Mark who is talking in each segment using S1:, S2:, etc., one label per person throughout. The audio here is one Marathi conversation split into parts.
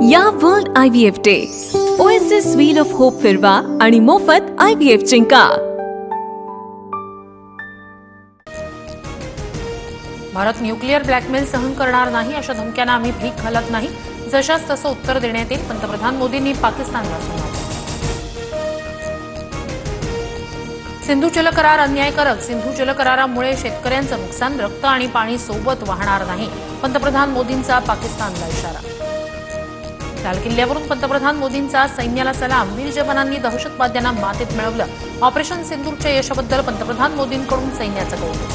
S1: या world IVF day oasis wheel of hope फिरवा आणि मोफत IVF जिंका।
S2: भारत न्यूक्लिअर ब्लॅकमेल सहन करणार नाही अशा धमक्यांना आम्ही भीक घालत नाही, जशास तसं उत्तर देण्यात येईल, पंतप्रधान मोदींनी पाकिस्तानला सुनावलं। सिंधू जल करार अन्यायकारक, सिंधू जल करारामुळे शेतकऱ्यांचं नुकसान, रक्त आणि पाणी सोबत वाहणार नाही, पंतप्रधान मोदींचा पाकिस्तानला इशारा। लाल किल्ल्यावरून पंतप्रधान मोदींचा सैन्याला सलाम, वीर जवानांनी दहशतवाद्यांना मातीत मिळवलं, ऑपरेशन सिंदूरच्या यशाबद्दल पंतप्रधान मोदींकडून सैन्याचं कौतुक।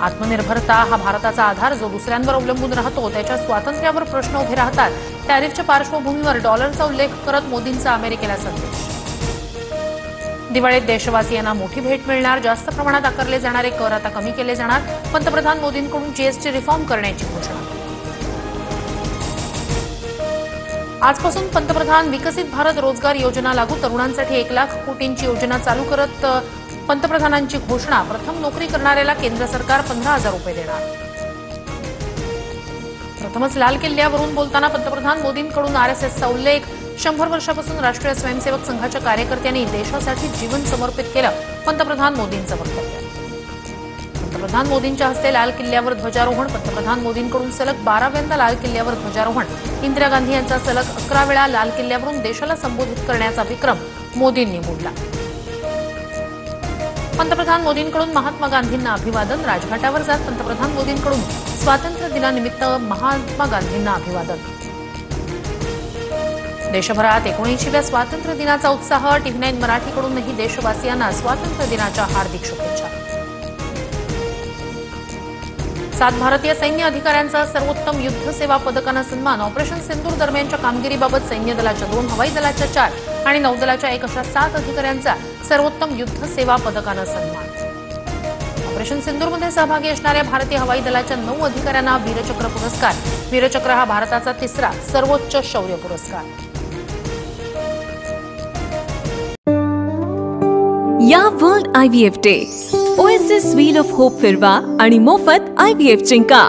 S2: आत्मनिर्भरता हा भारताचा आधार, जो दुसऱ्यांवर अवलंबून राहतो त्याच्या स्वातंत्र्यावर प्रश्न उभे राहतात, टॅरिफच्या पार्श्वभूमीवर डॉलरचा उल्लेख करत मोदींचा अमेरिकेला संदेश। दिवाळीत देशवासियांना मोठी भेट मिळणार, जास्त प्रमाणात आकारले जाणारे कर आता कमी केले जाणार, पंतप्रधान मोदींकडून जीएसटी रिफॉर्म करण्याची घोषणा। आजपासून पंतप्रधान विकसित भारत रोजगार योजना लागू, तरुणांसाठी 1 लाख कोटींची योजना चालू करत पंतप्रधानांची घोषणा, प्रथम नोकरी करणाऱ्याला केंद्र सरकार 15,000 रुपये देणार। प्रथमच लाल किल्ल्यावरून बोलताना पंतप्रधान मोदींकडून RSSचा उल्लेख, 100 वर्षापासून राष्ट्रीय स्वयंसेवक संघाच्या कार्यकर्त्यांनी देशासाठी जीवन समर्पित केलं, पंतप्रधान मोदींचं वक्तव्य। पंतप्रधान मोदींच्या हस्ते लाल किल्ल्यावर ध्वजारोहण, पंतप्रधान मोदींकडून सलग 12व्यांदा लाल किल्ल्यावर ध्वजारोहण, इंदिरा गांधी यांचा सलग 11 वेळा लाल किल्ल्यावरून देशाला संबोधित करण्याचा विक्रम मोदींनी मोडला। पंतप्रधान मोदींकडून महात्मा गांधींना अभिवादन, राजघाटावर जात पंतप्रधान मोदींकडून स्वातंत्र्य दिनानिमित्त महात्मा गांधींना अभिवादन। देशभरात 79व्या स्वातंत्र्य दिनाचा उत्साह, TV9 मराठीकडूनही देशवासियांना स्वातंत्र्य दिनाच्या हार्दिक शुभेच्छा। 7 भारतीय सैन्य अधिकाऱ्यांचा सर्वोत्तम युद्ध सेवा पदकानं सन्मान, ऑपरेशन सिंदूर दरम्यानच्या कामगिरीबाबत सैन्य दलाच्या 2, हवाई दलाच्या 4 आणि नौदलाच्या 1 अशा 7 अधिकाऱ्यांचा सर्वोत्तम युद्ध सेवा पदकानं सन्मान। ऑपरेशन सिंदूरमध्ये सहभागी असणाऱ्या भारतीय हवाई दलाच्या 9 अधिकाऱ्यांना वीरचक्र पुरस्कार, वीरचक्र हा भारताचा 3रा सर्वोच्च शौर्य पुरस्कार।
S1: या world IVF day oasis wheel of hope फिरवा आणि मोफत IVF जिंका।